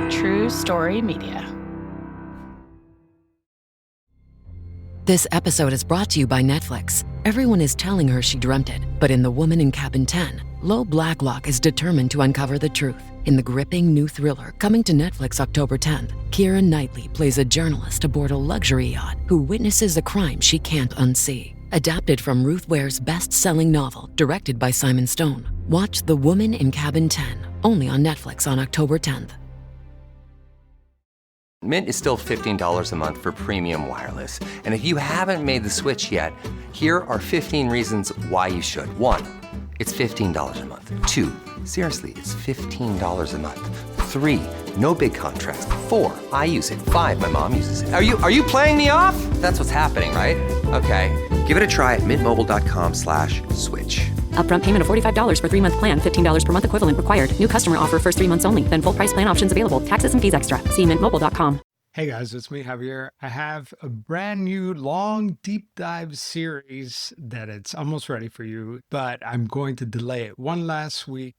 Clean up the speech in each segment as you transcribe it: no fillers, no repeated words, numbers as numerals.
True Story Media. This episode is brought to you by Netflix. Everyone is telling her she dreamt it, but in The Woman in Cabin 10, Lo Blacklock is determined to uncover the truth. In the gripping new thriller coming to Netflix October 10th, Keira Knightley plays a journalist aboard a luxury yacht who witnesses a crime she can't unsee. Adapted from Ruth Ware's best-selling novel, directed by Simon Stone. Watch The Woman in Cabin 10, only on Netflix on October 10th. Mint is still $15 a month for premium wireless. And if you haven't made the switch yet, here are 15 reasons why you should. 1, it's $15 a month. 2, seriously, it's $15 a month. 3, no big contracts. 4, I use it. 5, my mom uses it. Are you playing me off? That's what's happening, right? Okay, give it a try at mintmobile.com/switch. Upfront payment of $45 for 3-month plan, $15 per month equivalent required. New customer offer first 3 months only. Then full price plan options available. Taxes and fees extra. See mintmobile.com. Hey guys, it's me, Javier. I have a brand new long deep dive series that it's almost ready for you, but I'm going to delay it one last week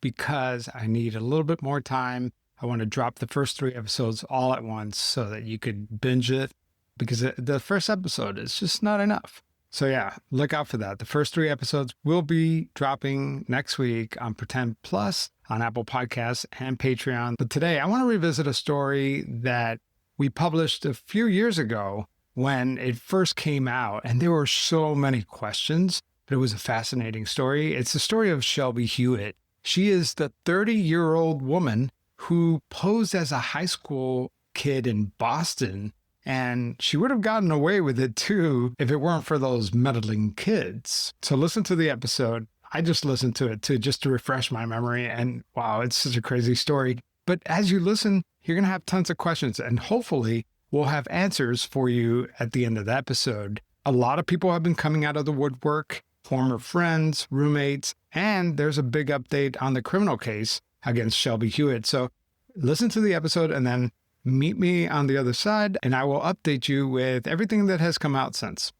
because I need a little bit more time. I want to drop the first 3 episodes all at once so that you could binge it, because the first episode is just not enough. So yeah, look out for that. The first 3 episodes will be dropping next week on Pretend Plus, on Apple Podcasts and Patreon. But today I want to revisit a story that we published a few years ago when it first came out, and there were so many questions, but it was a fascinating story. It's the story of Shelby Hewitt. She is the 30-year-old woman who posed as a high school kid in Boston. And she would have gotten away with it too if it weren't for those meddling kids. So listen to the episode. I just listened to it too, just to refresh my memory. And wow, it's such a crazy story. But as you listen, you're going to have tons of questions. And hopefully we'll have answers for you at the end of the episode. A lot of people have been coming out of the woodwork, former friends, roommates, and there's a big update on the criminal case against Shelby Hewitt. So listen to the episode and then meet me on the other side, and I will update you with everything that has come out since.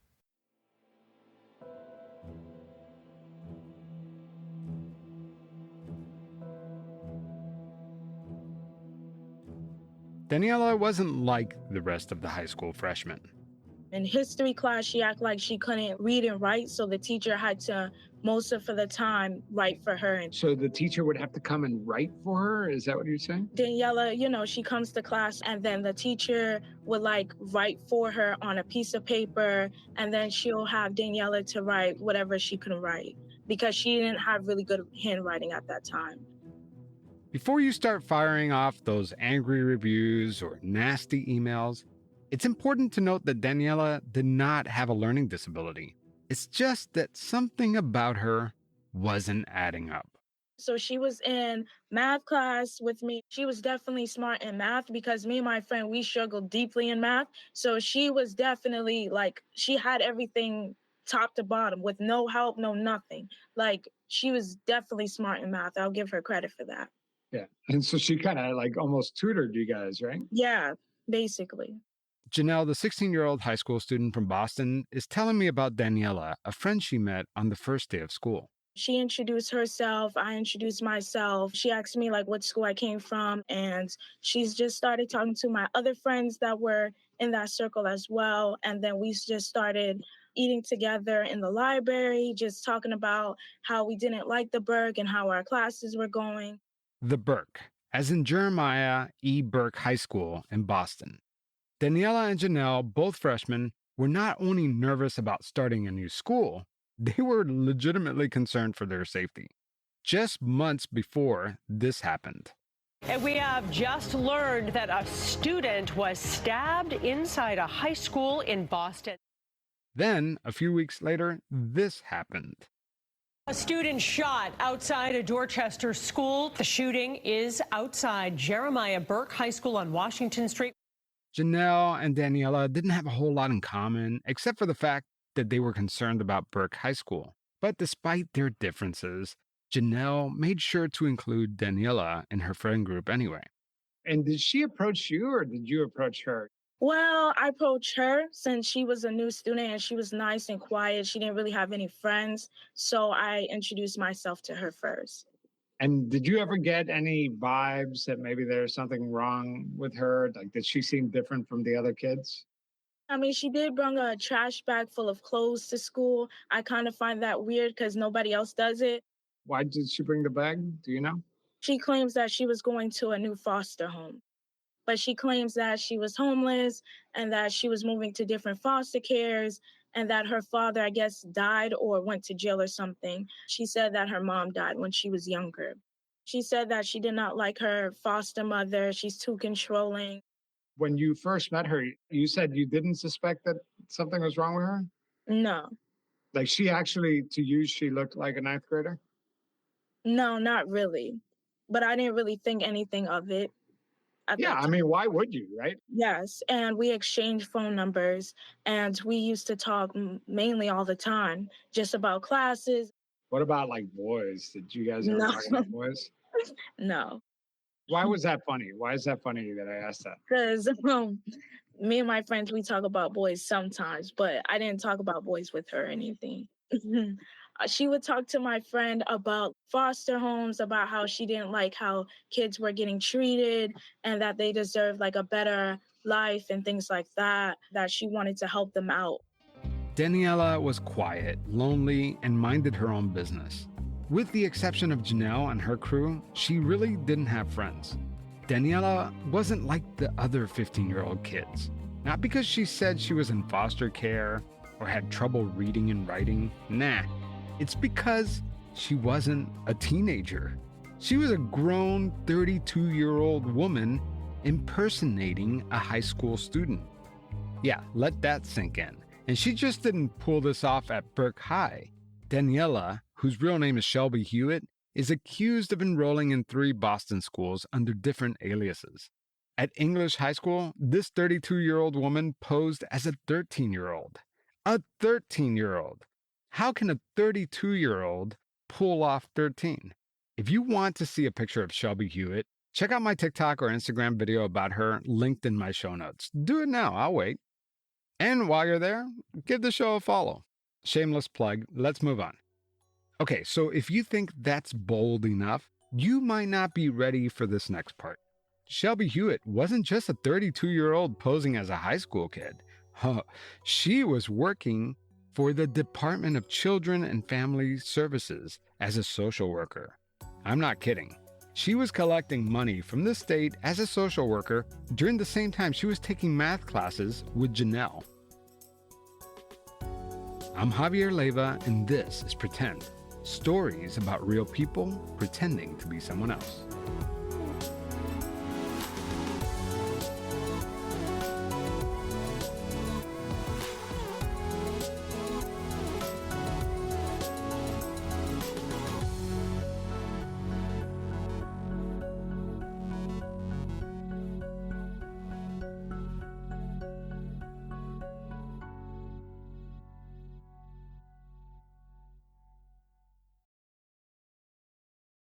Daniela wasn't like the rest of the high school freshmen. In history class, she acted like she couldn't read and write, so the teacher had to, most of the time, write for her. So the teacher would have to come and write for her? Is that what you're saying? Daniela, she comes to class, and then the teacher would, write for her on a piece of paper, and then she'll have Daniela to write whatever she couldn't write, because she didn't have really good handwriting at that time. Before you start firing off those angry reviews or nasty emails, it's important to note that Daniela did not have a learning disability. It's just that something about her wasn't adding up. So she was in math class with me. She was definitely smart in math because me and my friend, we struggled deeply in math. So she was definitely she had everything top to bottom with no help, no nothing. She was definitely smart in math. I'll give her credit for that. Yeah. And so she kind of almost tutored you guys, right? Yeah, basically. Janelle, the 16-year-old high school student from Boston, is telling me about Daniela, a friend she met on the first day of school. She introduced herself. I introduced myself. She asked me what school I came from. And she's just started talking to my other friends that were in that circle as well. And then we just started eating together in the library, just talking about how we didn't like the Burke and how our classes were going. The Burke, as in Jeremiah E. Burke High School in Boston. Daniela and Janelle, both freshmen, were not only nervous about starting a new school, they were legitimately concerned for their safety. Just months before this happened. And we have just learned that a student was stabbed inside a high school in Boston. Then, a few weeks later, this happened. A student shot outside a Dorchester school. The shooting is outside Jeremiah Burke High School on Washington Street. Janelle and Daniela didn't have a whole lot in common, except for the fact that they were concerned about Burke High School. But despite their differences, Janelle made sure to include Daniela in her friend group anyway. And did she approach you or did you approach her? Well, I approached her since she was a new student and she was nice and quiet. She didn't really have any friends. So I introduced myself to her first. And did you ever get any vibes that maybe there's something wrong with her? Like, did she seem different from the other kids? I mean, she did bring a trash bag full of clothes to school. I kind of find that weird because nobody else does it. Why did she bring the bag? Do you know? She claims that she was going to a new foster home, but she claims that she was homeless and that she was moving to different foster cares and that her father, I guess, died or went to jail or something. She said that her mom died when she was younger. She said that she did not like her foster mother. She's too controlling. When you first met her, you said you didn't suspect that something was wrong with her? No, Like, she actually, to you, she looked like a ninth grader? no, not really. But I didn't really think anything of it at Yeah, that I time. mean, why would you, right? Yes, and we exchanged phone numbers and we used to talk mainly all the time, just about classes. What about like boys? Did you guys ever No, talk about boys? no, Why was that funny? Why is that funny that I asked that? because me and my friends, we talk about boys sometimes, but I didn't talk about boys with her or anything. She would talk to my friend about foster homes, about how she didn't like how kids were getting treated and that they deserved like a better life and things like that, that she wanted to help them out. Daniela was quiet, lonely, and minded her own business. With the exception of Janelle and her crew, she really didn't have friends. Daniela wasn't like the other 15-year-old kids. Not because she said she was in foster care or had trouble reading and writing. Nah, it's because she wasn't a teenager. She was a grown 32-year-old woman impersonating a high school student. Yeah, let that sink in. And she just didn't pull this off at Burke High. Daniela, whose real name is Shelby Hewitt, is accused of enrolling in 3 Boston schools under different aliases. At English High School, this 32-year-old woman posed as a 13-year-old. A 13-year-old! How can a 32-year-old pull off 13? If you want to see a picture of Shelby Hewitt, check out my TikTok or Instagram video about her linked in my show notes. Do it now, I'll wait. And while you're there, give the show a follow. Shameless plug, let's move on. Okay, so if you think that's bold enough, you might not be ready for this next part. Shelby Hewitt wasn't just a 32-year-old posing as a high school kid. She was working for the Department of Children and Family Services as a social worker. I'm not kidding. She was collecting money from the state as a social worker during the same time she was taking math classes with Janelle. I'm Javier Leiva, and this is Pretend. Stories about real people pretending to be someone else.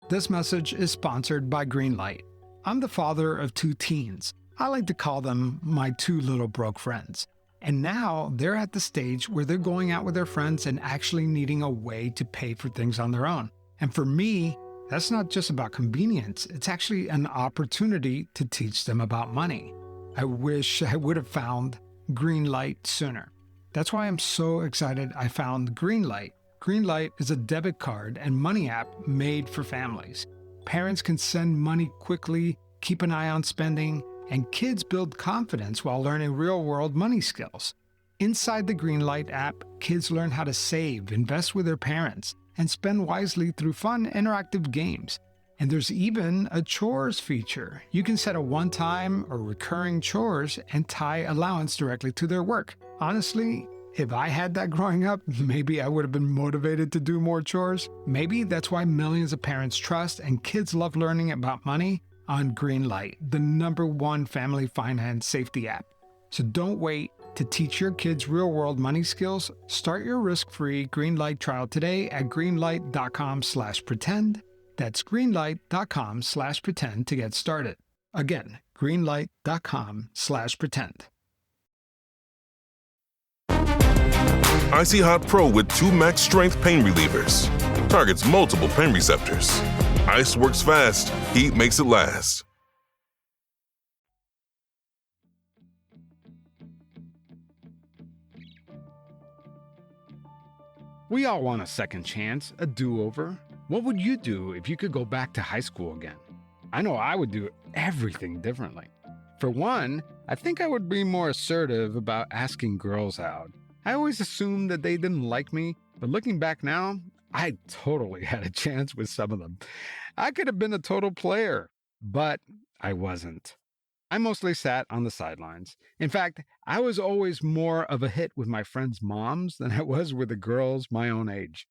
This message is sponsored by Greenlight. I'm the father of 2 teens. I like to call them my 2 little broke friends. And now they're at the stage where they're going out with their friends and actually needing a way to pay for things on their own. And for me, that's not just about convenience. It's actually an opportunity to teach them about money. I wish I would have found Greenlight sooner. That's why I'm so excited I found Greenlight. Greenlight is a debit card and money app made for families. Parents can send money quickly, keep an eye on spending, and kids build confidence while learning real-world money skills. Inside the Greenlight app, kids learn how to save, invest with their parents, and spend wisely through fun, interactive games. And there's even a chores feature. You can set a one-time or recurring chores and tie allowance directly to their work. Honestly, if I had that growing up, maybe I would have been motivated to do more chores. Maybe that's why millions of parents trust and kids love learning about money on Greenlight, the #1 family finance safety app. So don't wait to teach your kids real-world money skills. Start your risk-free Greenlight trial today at greenlight.com/pretend. That's greenlight.com/pretend to get started. Again, greenlight.com/pretend. Icy Hot Pro with 2 max strength pain relievers. Targets multiple pain receptors. Ice works fast, heat makes it last. We all want a second chance, a do-over. What would you do if you could go back to high school again? I know I would do everything differently. For one, I think I would be more assertive about asking girls out. I always assumed that they didn't like me, but looking back now, I totally had a chance with some of them. I could have been a total player, but I wasn't. I mostly sat on the sidelines. In fact, I was always more of a hit with my friends' moms than I was with the girls my own age.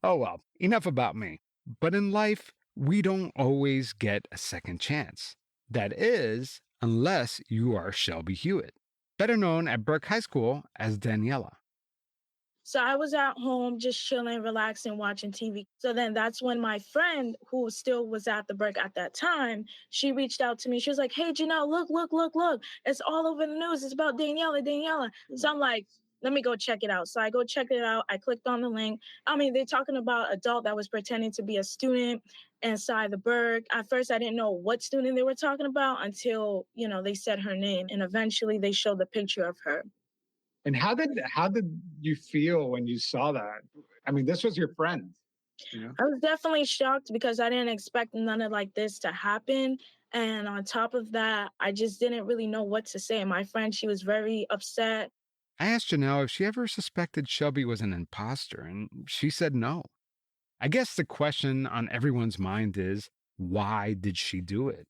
Oh well, enough about me. But in life, we don't always get a second chance. That is, unless you are Shelby Hewitt, better known at Burke High School as Daniela. So I was at home just chilling, relaxing, watching TV. So then that's when my friend, who still was at the Burke at that time, she reached out to me. She was like, "Hey, Janelle, look. It's all over the news. It's about Daniela. So I'm like, let me go check it out. So I go check it out. I clicked on the link. I mean, they're talking about adult that was pretending to be a student inside the Burke. At first, I didn't know what student they were talking about until, they said her name. And eventually they showed the picture of her. And how did you feel when you saw that? I mean, this was your friend. I was definitely shocked because I didn't expect none of like this to happen. And on top of that, I just didn't really know what to say. My friend, she was very upset. I asked Janelle if she ever suspected Shelby was an imposter, and she said no. I guess the question on everyone's mind is, why did she do it?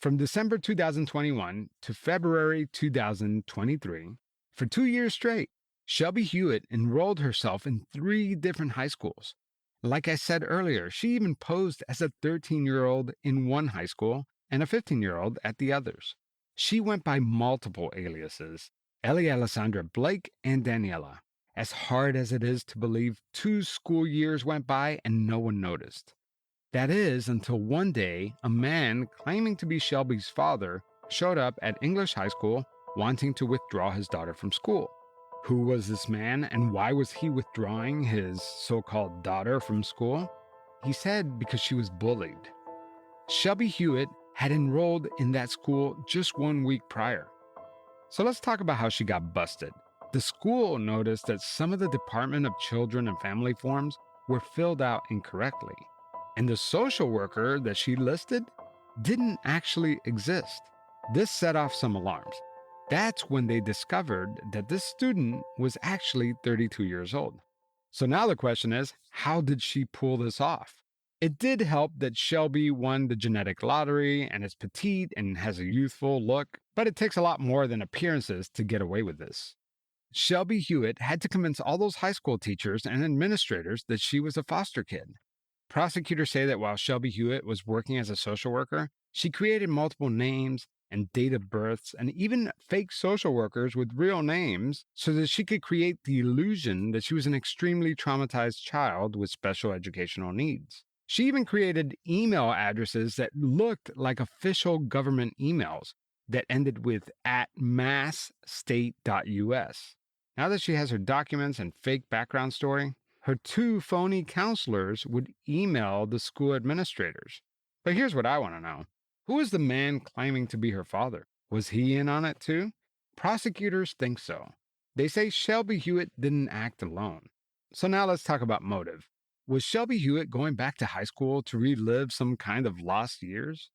From December 2021 to February 2023, for 2 years straight, Shelby Hewitt enrolled herself in 3 different high schools. Like I said earlier, she even posed as a 13-year-old in one high school and a 15-year-old at the others. She went by multiple aliases, Ellie Alessandra Blake and Daniela. As hard as it is to believe, 2 school years went by and no one noticed. That is until one day, a man claiming to be Shelby's father showed up at English High School wanting to withdraw his daughter from school. Who was this man and why was he withdrawing his so-called daughter from school? He said because she was bullied. Shelby Hewitt had enrolled in that school just 1 week prior. So let's talk about how she got busted. The school noticed that some of the Department of Children and Family forms were filled out incorrectly, and the social worker that she listed didn't actually exist. This set off some alarms. That's when they discovered that this student was actually 32 years old. So now the question is, how did she pull this off? It did help that Shelby won the genetic lottery and is petite and has a youthful look, but it takes a lot more than appearances to get away with this. Shelby Hewitt had to convince all those high school teachers and administrators that she was a foster kid. Prosecutors say that while Shelby Hewitt was working as a social worker, she created multiple names and date of births and even fake social workers with real names so that she could create the illusion that she was an extremely traumatized child with special educational needs. She even created email addresses that looked like official government emails that ended with @massstate.us. Now that she has her documents and fake background story, her 2 phony counselors would email the school administrators. But here's what I want to know. Who is the man claiming to be her father? Was he in on it too? Prosecutors think so. They say Shelby Hewitt didn't act alone. So now let's talk about motive. Was Shelby Hewitt going back to high school to relive some kind of lost years?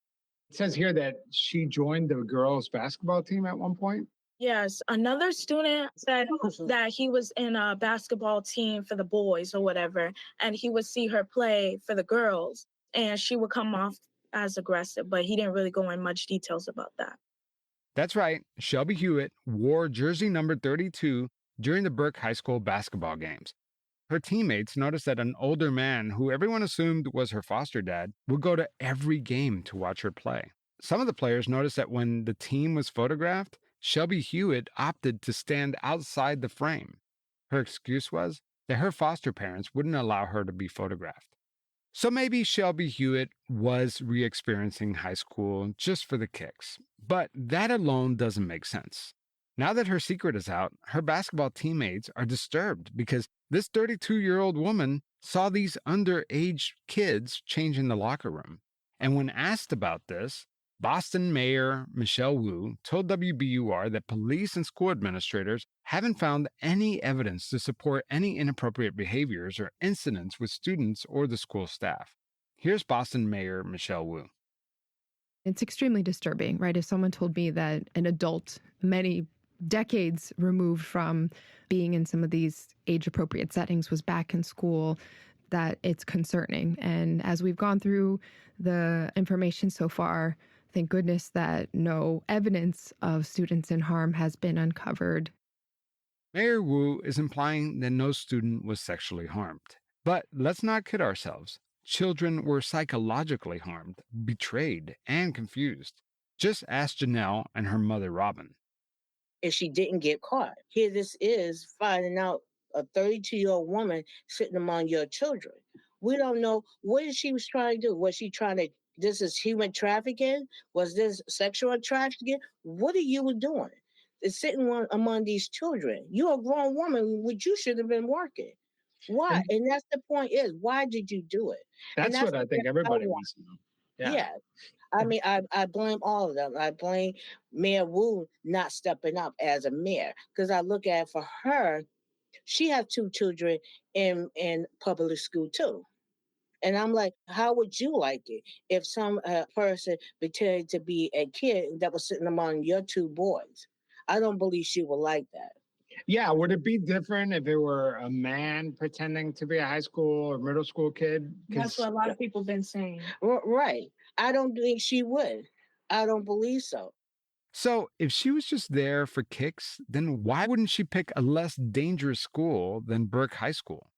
It says here that she joined the girls' basketball team at one point. Yes, another student said that he was in a basketball team for the boys or whatever, and he would see her play for the girls, and she would come off as aggressive, but he didn't really go in much details about that. That's right, Shelby Hewitt wore jersey number 32 during the Burke High School basketball games. Her teammates noticed that an older man, who everyone assumed was her foster dad, would go to every game to watch her play. Some of the players noticed that when the team was photographed, Shelby Hewitt opted to stand outside the frame. Her excuse was that her foster parents wouldn't allow her to be photographed. So maybe Shelby Hewitt was re-experiencing high school just for the kicks, but that alone doesn't make sense. Now that her secret is out, her basketball teammates are disturbed because this 32-year-old woman saw these underage kids change in the locker room. And when asked about this, Boston Mayor Michelle Wu told WBUR that police and school administrators haven't found any evidence to support any inappropriate behaviors or incidents with students or the school staff. Here's Boston Mayor Michelle Wu. It's extremely disturbing, right? If someone told me that an adult, many decades removed from being in some of these age-appropriate settings, was back in school, that it's concerning. And as we've gone through the information so far, thank goodness that no evidence of students in harm has been uncovered. Mayor Wu is implying that no student was sexually harmed. But let's not kid ourselves. Children were psychologically harmed, betrayed, and confused. Just ask Janelle and her mother, Robin. If she didn't get caught, here this is finding out a 32-year-old woman sitting among your children. We don't know what she was trying to do. Was she trying to, this is human trafficking? Was this sexual trafficking? What are you doing? It's sitting among these children. You're a grown woman, which you should have been working. Why? And that's the point is, why did you do it? That's what I think everybody wants to know. Yeah. I mean, I blame all of them. I blame Mayor Wu not stepping up as a mayor, because I look at for her, she has 2 children in public school too. And I'm like, how would you like it if some person pretended to be a kid that was sitting among your 2 boys? I don't believe she would like that. Yeah, would it be different if it were a man pretending to be a high school or middle school kid? That's what a lot of people have been saying. Right. I don't think she would. I don't believe so. So if she was just there for kicks, then why wouldn't she pick a less dangerous school than Burke High School?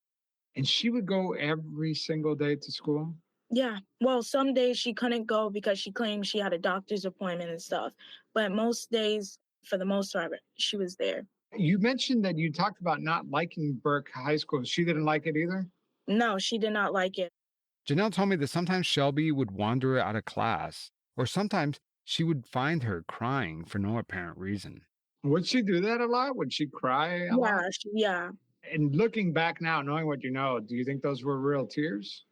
And she would go every single day to school? Yeah. Well, some days she couldn't go because she claimed she had a doctor's appointment and stuff. But most days, for the most part, she was there. You mentioned that you talked about not liking Burke High School. She didn't like it either? No, she did not like it. Janelle told me that sometimes Shelby would wander out of class, or sometimes she would find her crying for no apparent reason. Would she do that a lot? Would she cry a lot? Yeah. And looking back now, knowing what you know, do you think those were real tears?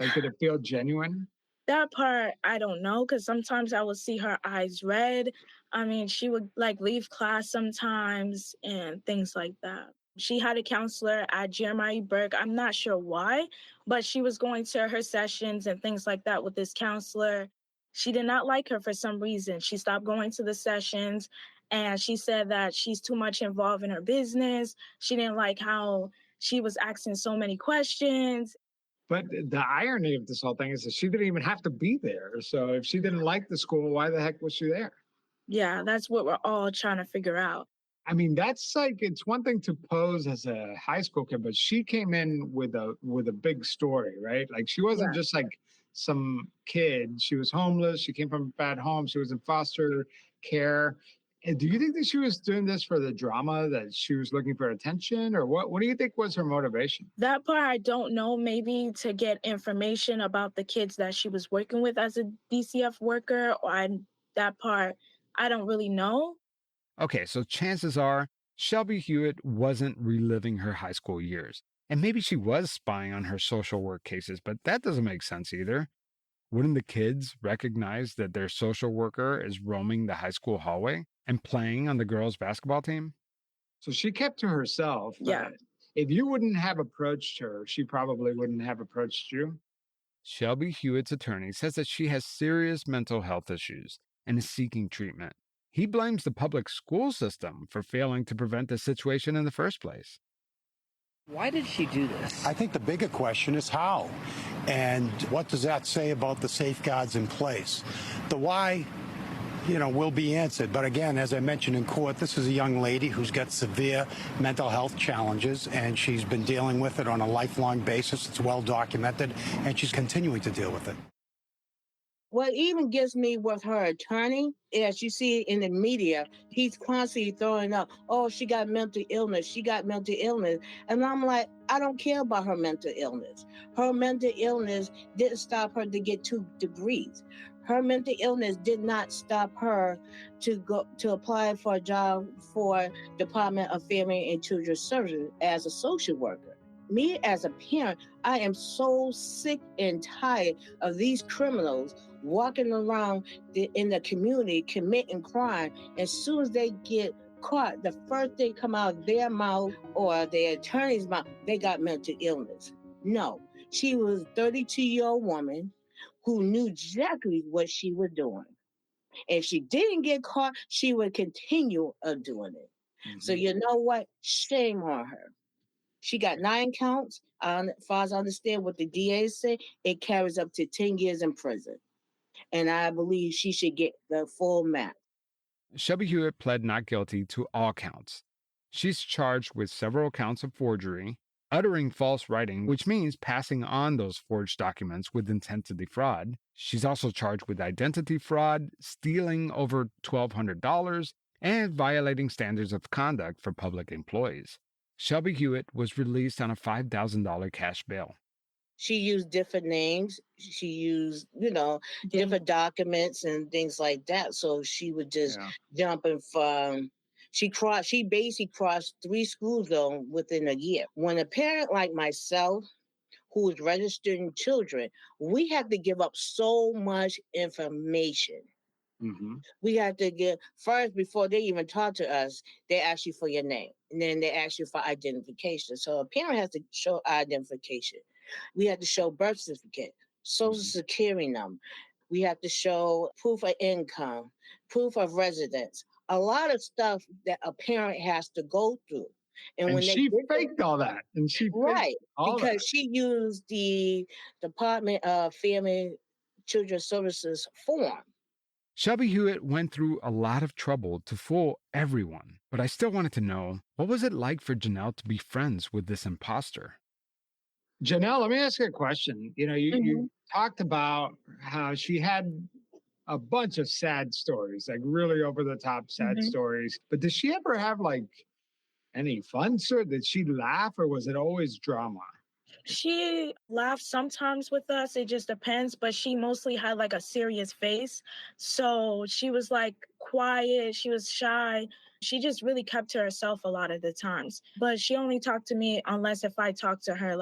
Like, did it feel genuine? That part, I don't know, because sometimes I would see her eyes red. I mean, she would leave class sometimes and things like that. She had a counselor at Jeremiah Burke. I'm not sure why, but she was going to her sessions and things like that with this counselor. She did not like her for some reason. She stopped going to the sessions, and she said that she's too much involved in her business. She didn't like how she was asking so many questions. But the irony of this whole thing is that she didn't even have to be there. So if she didn't like the school, why the heck was she there? Yeah, that's what we're all trying to figure out. I mean, that's it's one thing to pose as a high school kid, but she came in with a big story, right? Like, she wasn't just like some kid. She was homeless. She came from a bad home. She was in foster care. And do you think that she was doing this for the drama, that she was looking for attention, or what do you think was her motivation? That part, I don't know. Maybe to get information about the kids that she was working with as a DCF worker, or that part, I don't really know. Okay, so chances are Shelby Hewitt wasn't reliving her high school years. And maybe she was spying on her social work cases, but that doesn't make sense either. Wouldn't the kids recognize that their social worker is roaming the high school hallway and playing on the girls' basketball team? So she kept to herself. Yeah. If you wouldn't have approached her, she probably wouldn't have approached you. Shelby Hewitt's attorney says that she has serious mental health issues and is seeking treatment. He blames the public school system for failing to prevent this situation in the first place. Why did she do this? I think the bigger question is how. And what does that say about the safeguards in place? The why, will be answered. But again, as I mentioned in court, this is a young lady who's got severe mental health challenges, and she's been dealing with it on a lifelong basis. It's well documented, and she's continuing to deal with it. What even gets me with her attorney, as you see in the media, he's constantly throwing up, oh, she got mental illness. She got mental illness. And I'm like, I don't care about her mental illness. Her mental illness didn't stop her to get 2 degrees. Her mental illness did not stop her to apply for a job for Department of Family and Children's Services as a social worker. Me as a parent, I am so sick and tired of these criminals walking around in the community committing crime. As soon as they get caught, the first thing come out of their mouth or their attorney's mouth, they got mental illness. No, she was a 32-year-old woman who knew exactly what she was doing. If she didn't get caught, she would continue doing it. So you know what? Shame on her. She got 9 counts. As far as I understand what the DA said, it carries up to 10 years in prison. And I believe she should get the full max. Shelby Hewitt pled not guilty to all counts. She's charged with several counts of forgery, uttering false writing, which means passing on those forged documents with intent to defraud. She's also charged with identity fraud, stealing over $1,200, and violating standards of conduct for public employees. Shelby Hewitt was released on a $5,000 cash bail. She used different names. She used, different documents and things like that. So she would just jumping from, she basically crossed 3 school zones within a year. When a parent like myself, who is registering children, we have to give up so much information. We have to get, first, before they even talk to us, they ask you for your name. And then they ask you for identification. So a parent has to show identification. We have to show birth certificate, social security number. We have to show proof of income, proof of residence, a lot of stuff that a parent has to go through. And when she faked all that. And she right, because she used the Department of Family Children's Services form. Shelby Hewitt went through a lot of trouble to fool everyone, but I still wanted to know, what was it like for Janelle to be friends with this imposter? Janelle, let me ask you a question. You talked about how she had a bunch of sad stories, like really over the top sad stories. But did she ever have any fun story? Did she laugh, or was it always drama? She laughs sometimes with us. It just depends. But she mostly had a serious face. So she was quiet. She was shy. She just really kept to herself a lot of the times. But she only talked to me unless if I talked to her,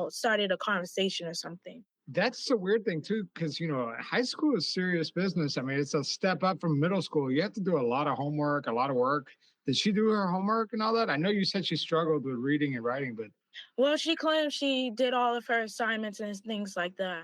started a conversation or something. That's the weird thing, too, because, high school is serious business. I mean, it's a step up from middle school. You have to do a lot of homework, a lot of work. Did she do her homework and all that? I know you said she struggled with reading and writing, but... Well, she claims she did all of her assignments and things like that.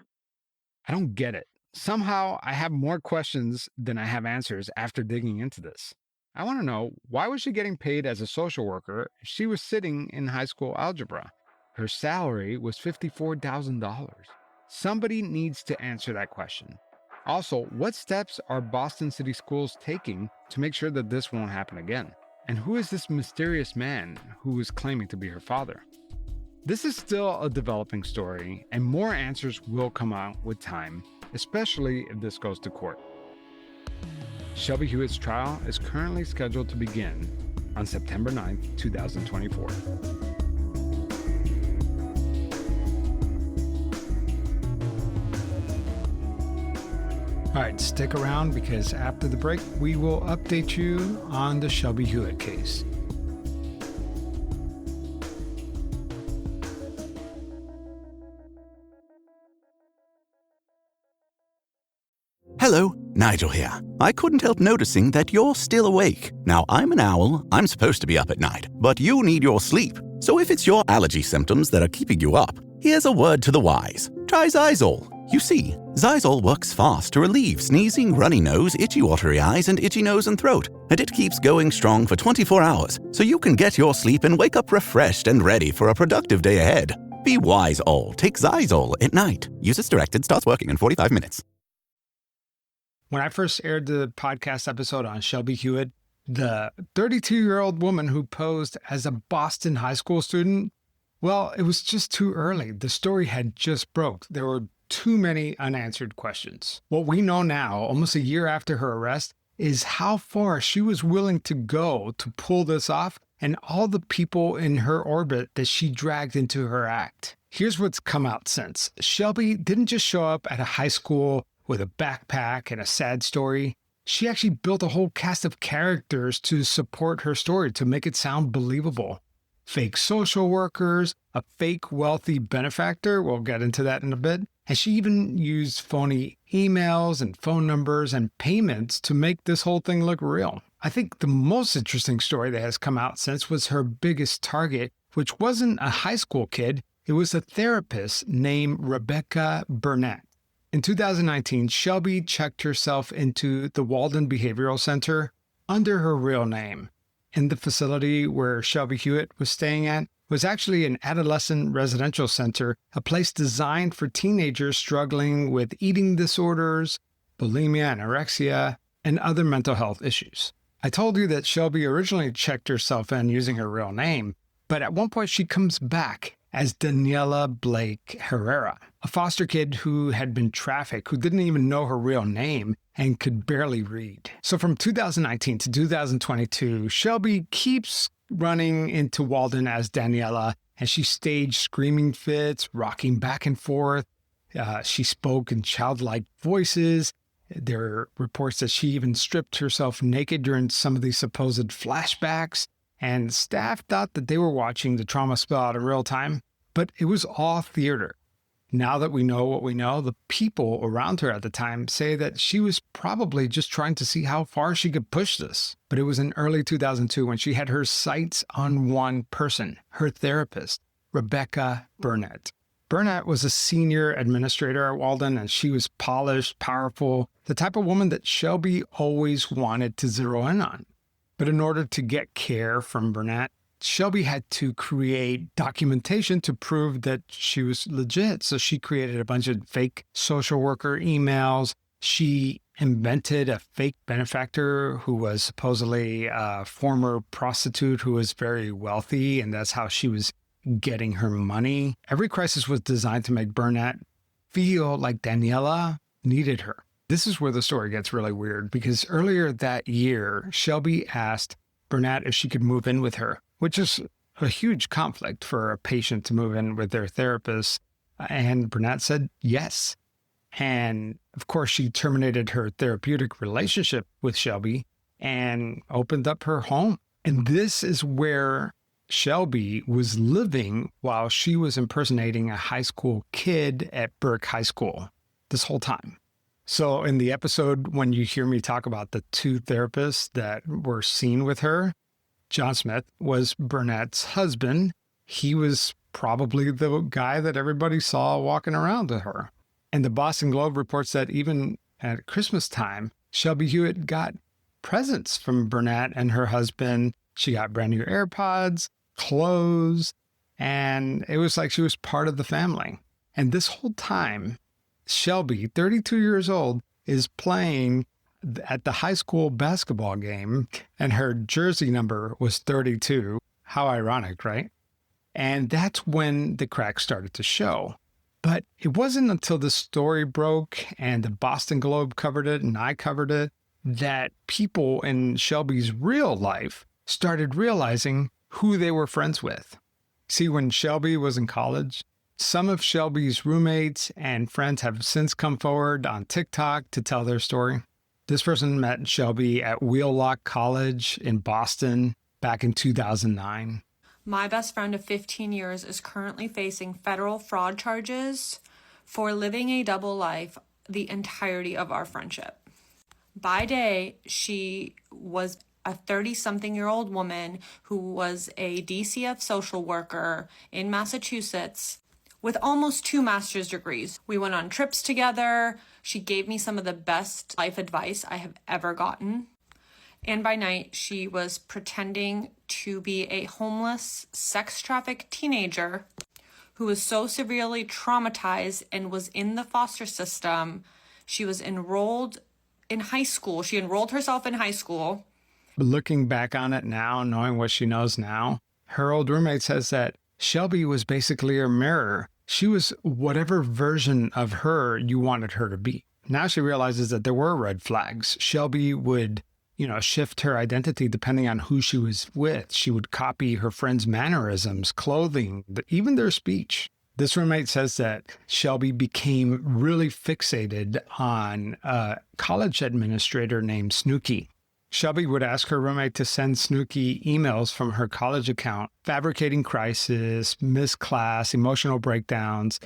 I don't get it. Somehow, I have more questions than I have answers after digging into this. I want to know, why was she getting paid as a social worker if she was sitting in high school algebra? Her salary was $54,000. Somebody needs to answer that question. Also, what steps are Boston City Schools taking to make sure that this won't happen again? And who is this mysterious man who is claiming to be her father? This is still a developing story, and more answers will come out with time, especially if this goes to court. Shelby Hewitt's trial is currently scheduled to begin on September 9th, 2024. All right, stick around because after the break, we will update you on the Shelby Hewitt case. Hello, Nigel here. I couldn't help noticing that you're still awake. Now, I'm an owl. I'm supposed to be up at night, but you need your sleep. So if it's your allergy symptoms that are keeping you up, here's a word to the wise. Try Xyzal. You see, Xyzal works fast to relieve sneezing, runny nose, itchy watery eyes, and itchy nose and throat. And it keeps going strong for 24 hours, so you can get your sleep and wake up refreshed and ready for a productive day ahead. Be wise, all. Take Xyzal at night. Use as directed. Starts working in 45 minutes. When I first aired the podcast episode on Shelby Hewitt, the 32-year-old woman who posed as a Boston high school student, well, it was just too early. The story had just broke. There were too many unanswered questions. What we know now, almost a year after her arrest, is how far she was willing to go to pull this off and all the people in her orbit that she dragged into her act. Here's what's come out since. Shelby didn't just show up at a high school with a backpack and a sad story. She actually built a whole cast of characters to support her story, to make it sound believable. Fake social workers, a fake wealthy benefactor, we'll get into that in a bit, and she even used phony emails and phone numbers and payments to make this whole thing look real. I think the most interesting story that has come out since was her biggest target, which wasn't a high school kid, it was a therapist named Rebecca Burnett. In 2019, Shelby checked herself into the Walden Behavioral Center under her real name. And the facility where Shelby Hewitt was staying at was actually an adolescent residential center, a place designed for teenagers struggling with eating disorders, bulimia, anorexia, and other mental health issues. I told you that Shelby originally checked herself in using her real name, but at one point she comes back as Daniela Blake Herrera, a foster kid who had been trafficked, who didn't even know her real name and could barely read. So from 2019 to 2022, Shelby keeps running into Walden as Daniela, and she staged screaming fits, rocking back and forth. She spoke in childlike voices. There are reports that she even stripped herself naked during some of these supposed flashbacks. And staff thought that they were watching the trauma spell out in real time, but it was all theater. Now that we know what we know, the people around her at the time say that she was probably just trying to see how far she could push this. But it was in early 2002 when she had her sights on one person, her therapist, Rebecca Burnett. Burnett was a senior administrator at Walden, and she was polished, powerful, the type of woman that Shelby always wanted to zero in on. But in order to get care from Burnett, Shelby had to create documentation to prove that she was legit. So she created a bunch of fake social worker emails. She invented a fake benefactor who was supposedly a former prostitute who was very wealthy, and that's how she was getting her money. Every crisis was designed to make Burnett feel like Daniela needed her. This is where the story gets really weird, because earlier that year, Shelby asked Burnett if she could move in with her, which is a huge conflict for a patient to move in with their therapist. And Burnett said yes. And of course, she terminated her therapeutic relationship with Shelby and opened up her home. And this is where Shelby was living while she was impersonating a high school kid at Burke High School this whole time. So in the episode, when you hear me talk about the two therapists that were seen with her, John Smith was Burnett's husband. He was probably the guy that everybody saw walking around with her. And the Boston Globe reports that even at Christmas time, Shelby Hewitt got presents from Burnett and her husband. She got brand new AirPods, clothes, and it was like she was part of the family. And this whole time, Shelby, 32 years old, is playing at the high school basketball game, and her jersey number was 32. How ironic, right? And that's when the cracks started to show. But it wasn't until the story broke and the Boston Globe covered it and I covered it that people in Shelby's real life started realizing who they were friends with. See, when Shelby was in college, some of Shelby's roommates and friends have since come forward on TikTok to tell their story. This person met Shelby at Wheelock College in Boston back in 2009. My best friend of 15 years is currently facing federal fraud charges for living a double life the entirety of our friendship. By day, she was a 30-something-year-old woman who was a DCF social worker in Massachusetts with almost 2 master's degrees. We went on trips together. She gave me some of the best life advice I have ever gotten. And by night, she was pretending to be a homeless, sex-trafficked teenager who was so severely traumatized and was in the foster system. She was enrolled in high school. She enrolled herself in high school. Looking back on it now, knowing what she knows now, her old roommate says that Shelby was basically a mirror She was whatever version of her you wanted her to be. Now she realizes that there were red flags. Shelby would, shift her identity depending on who she was with. She would copy her friends' mannerisms, clothing, even their speech. This roommate says that Shelby became really fixated on a college administrator named Snooky. Shelby would ask her roommate to send Snooky emails from her college account, fabricating crisis, missed class, emotional breakdowns.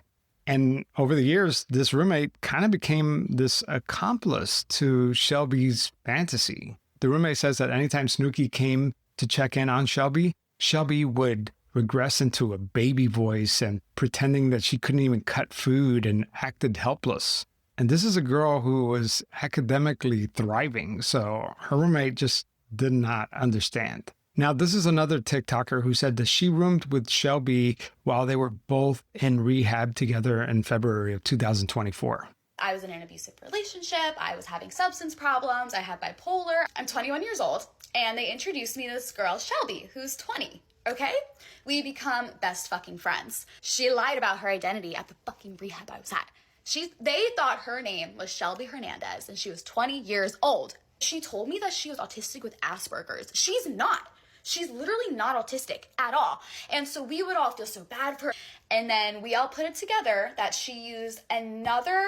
And over the years, this roommate kind of became this accomplice to Shelby's fantasy. The roommate says that anytime Snooky came to check in on Shelby, Shelby would regress into a baby voice and pretending that she couldn't even cut food and acted helpless. And this is a girl who was academically thriving, so her roommate just did not understand. Now, this is another TikToker who said that she roomed with Shelby while they were both in rehab together in February of 2024. I was in an abusive relationship. I was having substance problems. I had bipolar. I'm 21 years old, and they introduced me to this girl, Shelby, who's 20. Okay? We become best fucking friends. She lied about her identity at the fucking rehab I was at. They thought her name was Shelby Hernandez, and she was 20 years old. She told me that she was autistic with Asperger's. She's not. She's literally not autistic at all. And so we would all feel so bad for her. And then we all put it together that she used another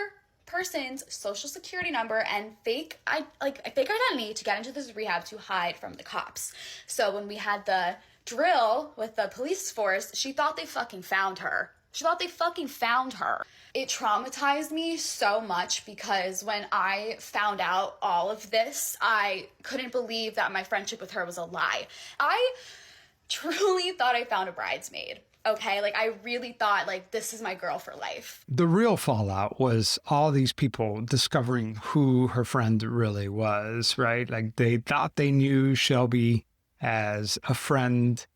person's social security number and fake identity to get into this rehab to hide from the cops. So when we had the drill with the police force, she thought they fucking found her. It traumatized me so much because when I found out all of this, I couldn't believe that my friendship with her was a lie. I truly thought I found a bridesmaid. Okay, I really thought, this is my girl for life. The real fallout was all these people discovering who her friend really was, right? They thought they knew Shelby as a friend,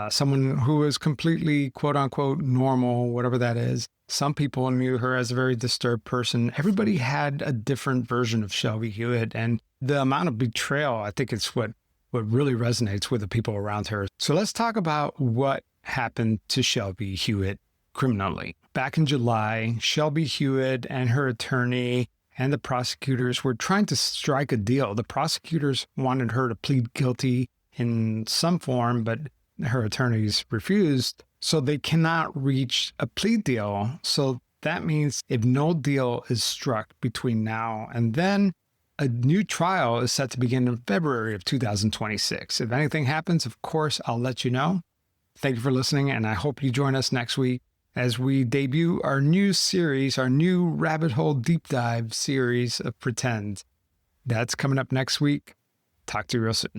someone who was completely, quote unquote, normal, whatever that is. Some people knew her as a very disturbed person. Everybody had a different version of Shelby Hewitt, and the amount of betrayal, I think it's what really resonates with the people around her. So let's talk about what happened to Shelby Hewitt criminally. Back in July, Shelby Hewitt and her attorney and the prosecutors were trying to strike a deal. The prosecutors wanted her to plead guilty in some form, but her attorneys refused. So they cannot reach a plea deal. So that means if no deal is struck between now and then, a new trial is set to begin in February of 2026. If anything happens, of course, I'll let you know. Thank you for listening, and I hope you join us next week as we debut our new series, our new rabbit hole deep dive series of Pretend. That's coming up next week. Talk to you real soon.